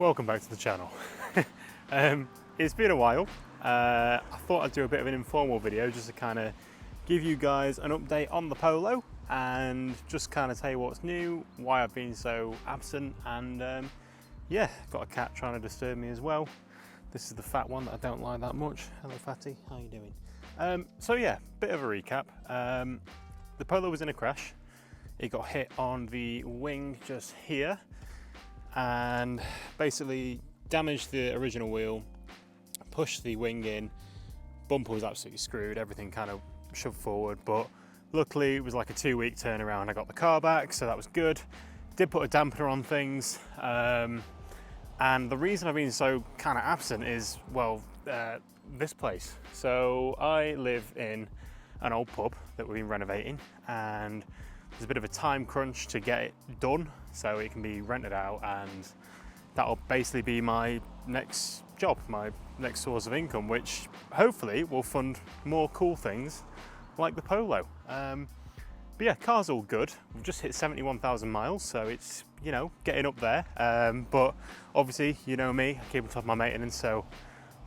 Welcome back to the channel. It's been a while. I thought I'd do a bit of an informal video just to kind of give you guys an update on the Polo and just kind of tell you what's new, why I've been so absent, and yeah, got a cat trying to disturb me as well. This is the fat one that I don't like that much. Hello Fatty, how you doing? So yeah, bit of a recap. The Polo was in a crash. It got hit on the wing just here and basically damaged the original wheel, pushed the wing in, bumper was absolutely screwed, everything kind of shoved forward, but luckily it was like a 2-week turnaround. I got the car back, so that was good. Did put a dampener on things, and the reason I've been so kind of absent is, well, this place. So I live in an old pub that we've been renovating, and there's a bit of a time crunch to get it done so it can be rented out, and that'll basically be my next job, my next source of income, which hopefully will fund more cool things like the Polo. But yeah, car's all good. We've just hit 71,000 miles, so it's, you know, getting up there. But obviously, you know me, I keep on top of my maintenance, so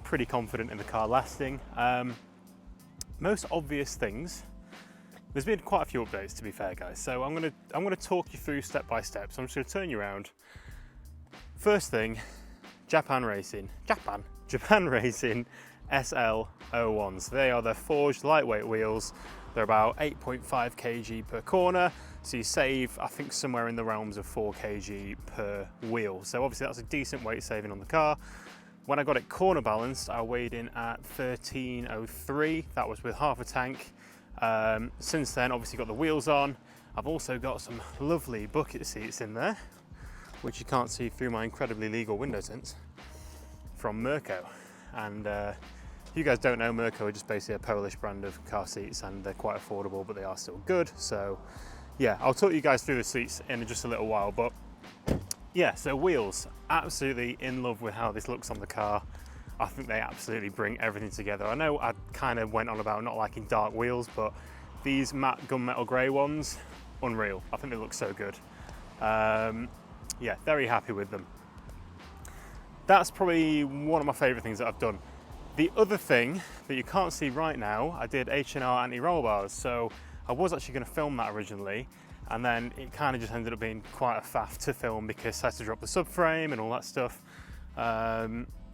pretty confident in the car lasting. Most obvious things. There's been quite a few updates, to be fair, guys. So I'm gonna talk you through step by step. So I'm just gonna turn you around. First thing, Japan Racing SL01s. They are the forged lightweight wheels. They're about 8.5 kg per corner. So you save, I think, somewhere in the realms of 4 kg per wheel. So obviously that's a decent weight saving on the car. When I got it corner balanced, I weighed in at 1303. That was with half a tank. Since then, obviously got the wheels on. I've also got some lovely bucket seats in there, which you can't see through my incredibly legal window tints, from Mirco. And if you guys don't know, Mirco are just basically a Polish brand of car seats, and they're quite affordable, but they are still good. So yeah, I'll talk you guys through the seats in just a little while. But yeah, so wheels, absolutely in love with how this looks on the car. I think they absolutely bring everything together. I know I kind of went on about not liking dark wheels, but these matte gunmetal grey ones, unreal. I think they look so good. Yeah, very happy with them. That's probably one of my favourite things that I've done. The other thing that you can't see right now, I did H&R anti-roll bars. So I was actually going to film that originally, and then it kind of just ended up being quite a faff to film because I had to drop the subframe and all that stuff.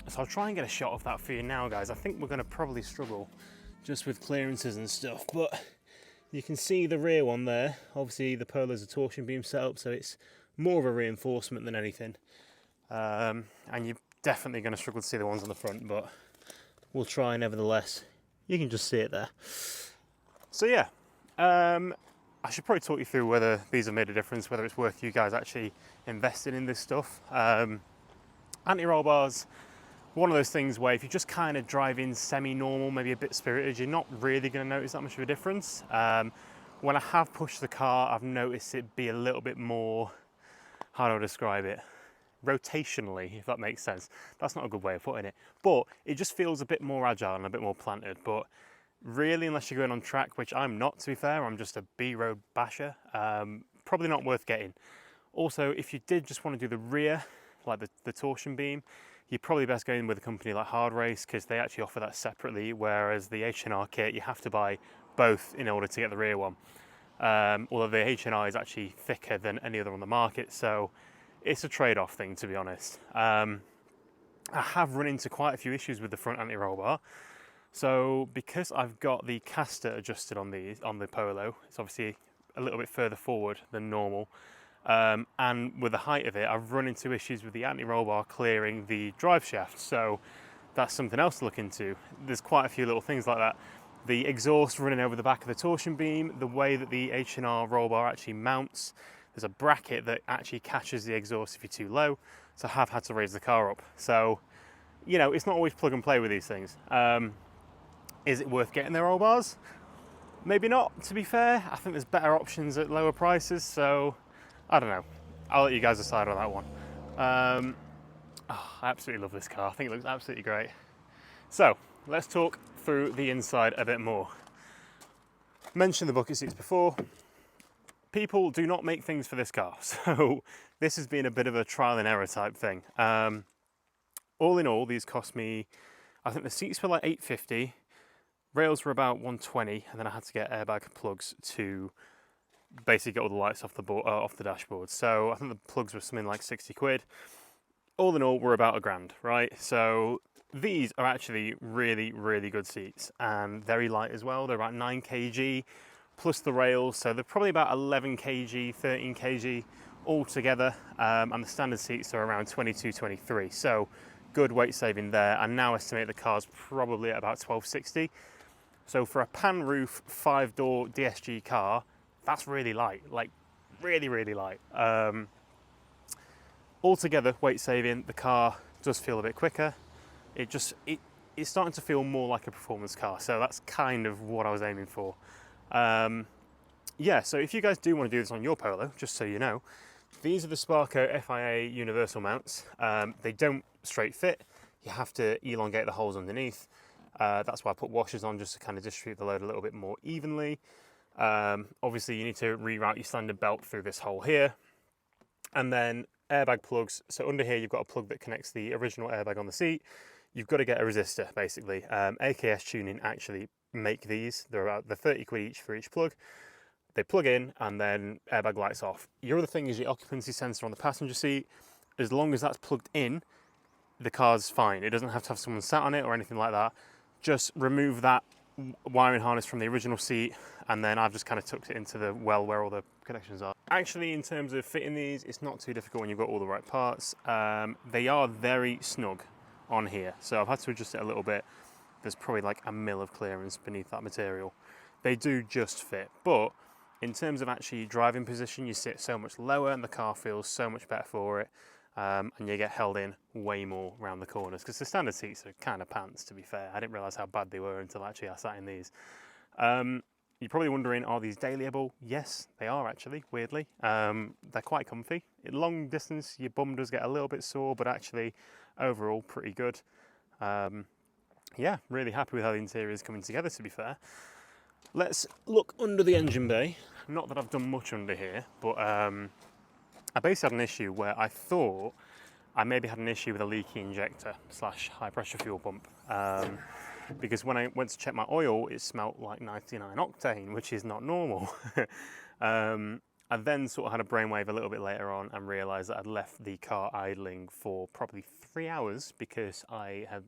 So I'll try and get a shot of that for you now, guys. I think we're going to probably struggle just with clearances and stuff, but you can see the rear one there. Obviously the Polo's a torsion beam setup, so it's more of a reinforcement than anything. And you're definitely going to struggle to see the ones on the front, but we'll try nevertheless. You can just see it there. So yeah, I should probably talk you through whether these have made a difference, whether it's worth you guys actually investing in this stuff. Anti-roll bars, one of those things where if you just kind of drive in semi-normal, maybe a bit spirited, you're not really going to notice that much of a difference. When I have pushed the car, I've noticed it be a little bit more, how do I describe it? Rotationally, if that makes sense. That's not a good way of putting it, but it just feels a bit more agile and a bit more planted. But really, unless you're going on track, which I'm not, to be fair, I'm just a B-road basher, probably not worth getting. Also, if you did just want to do the rear, like the torsion beam, you're probably best going with a company like Hard Race, because they actually offer that separately, whereas the H&R kit, you have to buy both in order to get the rear one. Although the H&R is actually thicker than any other on the market, so it's a trade-off thing, to be honest. I have run into quite a few issues with the front anti-roll bar. So because I've got the caster adjusted on the Polo, it's obviously a little bit further forward than normal. And with the height of it, I've run into issues with the anti-roll bar clearing the drive shaft, so that's something else to look into. There's quite a few little things like that. The exhaust running over the back of the torsion beam, the way that the H&R roll bar actually mounts, there's a bracket that actually catches the exhaust if you're too low, so I have had to raise the car up. So, you know, it's not always plug and play with these things. Is it worth getting their roll bars? Maybe not, to be fair. I think there's better options at lower prices, so I don't know. I'll let you guys decide on that one. I absolutely love this car. I think it looks absolutely great. So let's talk through the inside a bit more. Mentioned the bucket seats before. People do not make things for this car, so this has been a bit of a trial and error type thing. all in all, these cost me, I think the seats were like $8.50, rails were about $120, and then I had to get airbag plugs to basically get all the lights off the off the dashboard. So I think the plugs were something like 60 quid. All in all, we're about £1,000, right? So these are actually really, really good seats and very light as well. They're about 9 kg plus the rails, so they're probably about 11 kg, 13 kg altogether. And the standard seats are around 22, 23. So good weight saving there. I now estimate the car's probably at about 1260. So for a pan roof 5-door DSG car, that's really light, like really, really light. Altogether, weight saving, the car does feel a bit quicker. It's starting to feel more like a performance car, so that's kind of what I was aiming for. Yeah, so if you guys do want to do this on your Polo, just so you know, these are the Sparco FIA universal mounts. They don't straight fit. You have to elongate the holes underneath. That's why I put washers on, just to kind of distribute the load a little bit more evenly. Obviously, you need to reroute your standard belt through this hole here. And then airbag plugs. So under here, you've got a plug that connects the original airbag on the seat. You've got to get a resistor, basically. AKS Tuning actually make these. They're 30 quid each for each plug. They plug in and then airbag lights off. Your other thing is your occupancy sensor on the passenger seat. As long as that's plugged in, the car's fine. It doesn't have to have someone sat on it or anything like that. Just remove that wiring harness from the original seat, and then I've just kind of tucked it into the well where all the connections are. Actually, in terms of fitting these, it's not too difficult when you've got all the right parts. They are very snug on here, so I've had to adjust it a little bit. There's probably like a mil of clearance beneath that material. They do just fit, but in terms of actually driving position, you sit so much lower and the car feels so much better for it. And you get held in way more around the corners, because the standard seats are kind of pants, to be fair. I didn't realise how bad they were until actually I sat in these. You're probably wondering, are these dailyable? Yes, they are actually, weirdly. They're quite comfy. At long distance, your bum does get a little bit sore, but actually, overall, pretty good. Yeah, really happy with how the interior is coming together, to be fair. Let's look under the engine bay. Not that I've done much under here, but I basically had an issue where I thought I maybe had an issue with a leaky injector / high pressure fuel pump. Because when I went to check my oil, it smelt like 99 octane, which is not normal. I then sort of had a brainwave a little bit later on and realised that I'd left the car idling for probably 3 hours because I had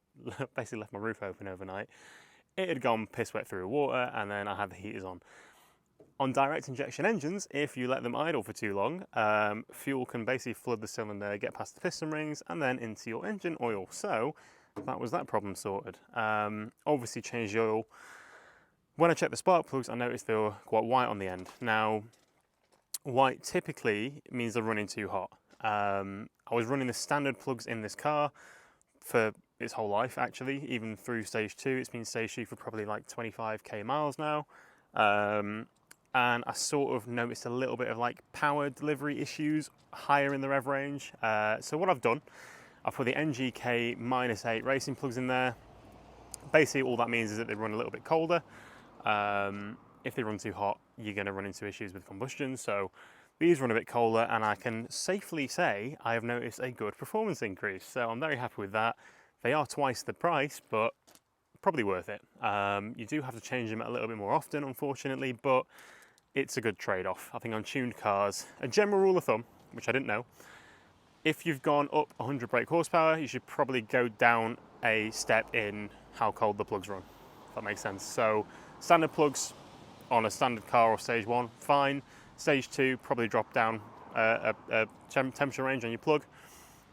basically left my roof open overnight. It had gone piss wet through water, and then I had the heaters on. On direct injection engines, if you let them idle for too long, fuel can basically flood the cylinder, get past the piston rings, and then into your engine oil. So that was that problem sorted. Obviously changed the oil. When I checked the spark plugs, I noticed they were quite white on the end. Now, white typically means they're running too hot. I was running the standard plugs in this car for its whole life, actually, even through stage 2. It's been stage 2 for probably like 25k miles now. And I sort of noticed a little bit of like power delivery issues higher in the rev range. So what I've done, I've put the NGK -8 racing plugs in there. Basically all that means is that they run a little bit colder. If they run too hot, you're going to run into issues with combustion. So these run a bit colder, and I can safely say I have noticed a good performance increase. So I'm very happy with that. They are twice the price, but probably worth it. You do have to change them a little bit more often, unfortunately, but it's a good trade-off. I think on tuned cars, a general rule of thumb, which I didn't know, if you've gone up 100 brake horsepower, you should probably go down a step in how cold the plugs run, if that makes sense. So standard plugs on a standard car or stage 1, fine. Stage 2, probably drop down a temperature range on your plug.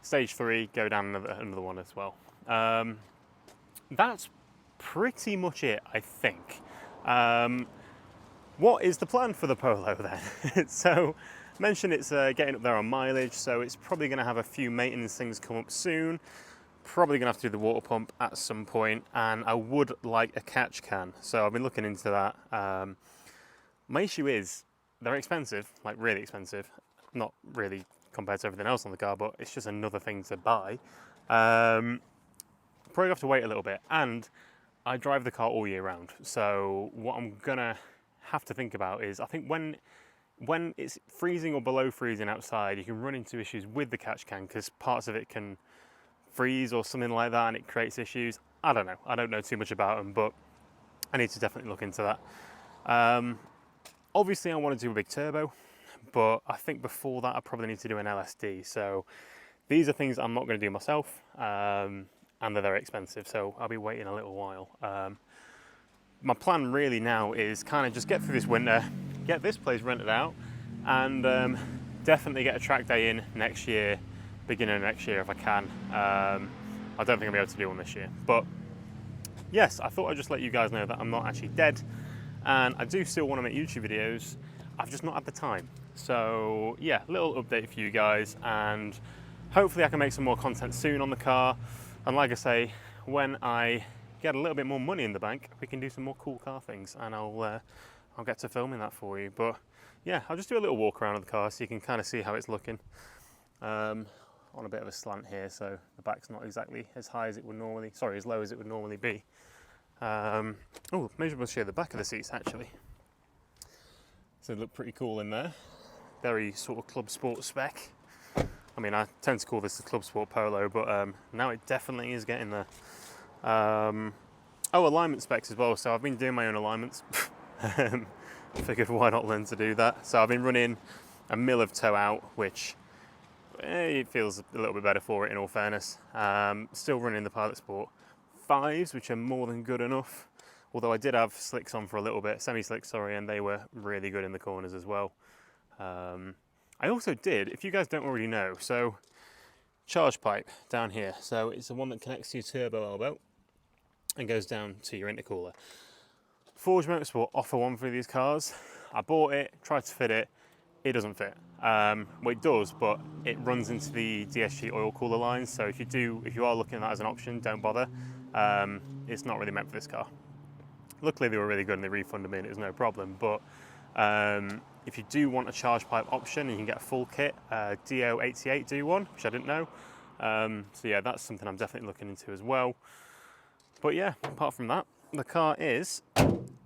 Stage 3, go down another one as well. That's pretty much it, I think. What is the plan for the Polo then? So, mentioned it's getting up there on mileage, so it's probably going to have a few maintenance things come up soon. Probably going to have to do the water pump at some point, and I would like a catch can. So I've been looking into that. My issue is they're expensive, like really expensive. Not really compared to everything else on the car, but it's just another thing to buy. Probably have to wait a little bit, and I drive the car all year round. So what I'm gonna have to think about is, I think when it's freezing or below freezing outside, you can run into issues with the catch can because parts of it can freeze or something like that and it creates issues. I don't know. I don't know too much about them, but I need to definitely look into that. Obviously, I want to do a big turbo, but I think before that, I probably need to do an LSD. So these are things I'm not going to do myself, and they're very expensive, so I'll be waiting a little while. My plan really now is kind of just get through this winter, get this place rented out, and definitely get a track day in next year, beginning of next year if I can. I don't think I'll be able to do one this year, but yes, I thought I'd just let you guys know that I'm not actually dead, and I do still want to make YouTube videos. I've just not had the time. So yeah, little update for you guys, and hopefully I can make some more content soon on the car. And like I say, when I get a little bit more money in the bank, we can do some more cool car things, and I'll get to filming that for you. But yeah, I'll just do a little walk around of the car so you can kind of see how it's looking. On a bit of a slant here, so the back's not exactly as high as it would normally, sorry, as low as it would normally be. Oh, maybe we'll show the back of the seats actually. So they look pretty cool in there. Very sort of club sport spec. I mean, I tend to call this the club sport Polo, but now it definitely is getting there. Oh, alignment specs as well. So I've been doing my own alignments. Figured why not learn to do that. So I've been running a mil of toe out, which it feels a little bit better for it in all fairness. Still running the Pilot Sport 5s, which are more than good enough. Although I did have slicks on for a little bit, semi-slicks, sorry, and they were really good in the corners as well. I also did, if you guys don't already know, so charge pipe down here. So it's the one that connects to your turbo elbow and goes down to your intercooler. Forge Motorsport offer one for these cars. I bought it, tried to fit it, it doesn't fit. Well, it does, but it runs into the DSG oil cooler lines. So if you are looking at that as an option, don't bother. It's not really meant for this car. Luckily, they were really good and they refunded me and it was no problem. But if you do want a charge pipe option and you can get a full kit, DO88 do one, which I didn't know. So yeah, that's something I'm definitely looking into as well. But yeah, apart from that, the car is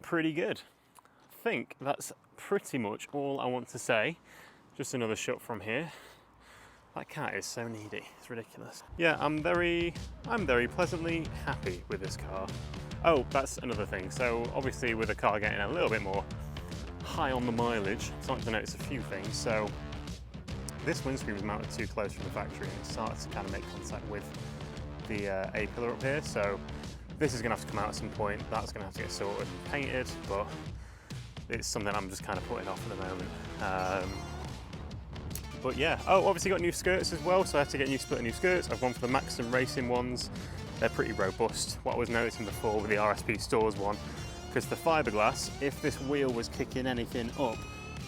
pretty good. I think that's pretty much all I want to say. Just another shot from here. That cat is so needy, it's ridiculous. Yeah, I'm very pleasantly happy with this car. Oh, that's another thing. So obviously with the car getting a little bit more high on the mileage, I'm starting to notice a few things. So this windscreen was mounted too close from the factory and it started to kind of make contact with the A-pillar up here. So this is gonna have to come out at some point. That's gonna have to get sorted and painted, but it's something I'm just kind of putting off at the moment. But yeah, oh, obviously got new skirts as well, so I had to get new split new skirts. I've gone for the Maxim Racing ones. They're pretty robust. What I was noticing before with the RSP Stores one, because the fiberglass, if this wheel was kicking anything up,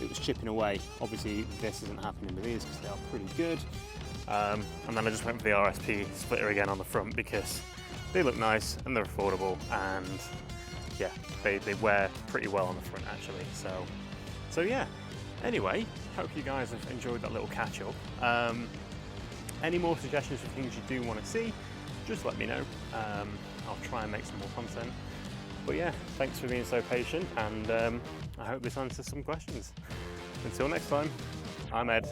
it was chipping away. Obviously this isn't happening with these because they are pretty good. And then I just went for the RSP splitter again on the front because they look nice and they're affordable, and yeah, they wear pretty well on the front actually. So yeah. Anyway, hope you guys have enjoyed that little catch up. Any more suggestions for things you do want to see, just let me know. I'll try and make some more content. But yeah, thanks for being so patient, and I hope this answers some questions. Until next time, I'm Ed,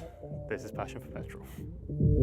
this is Passion for Petrol.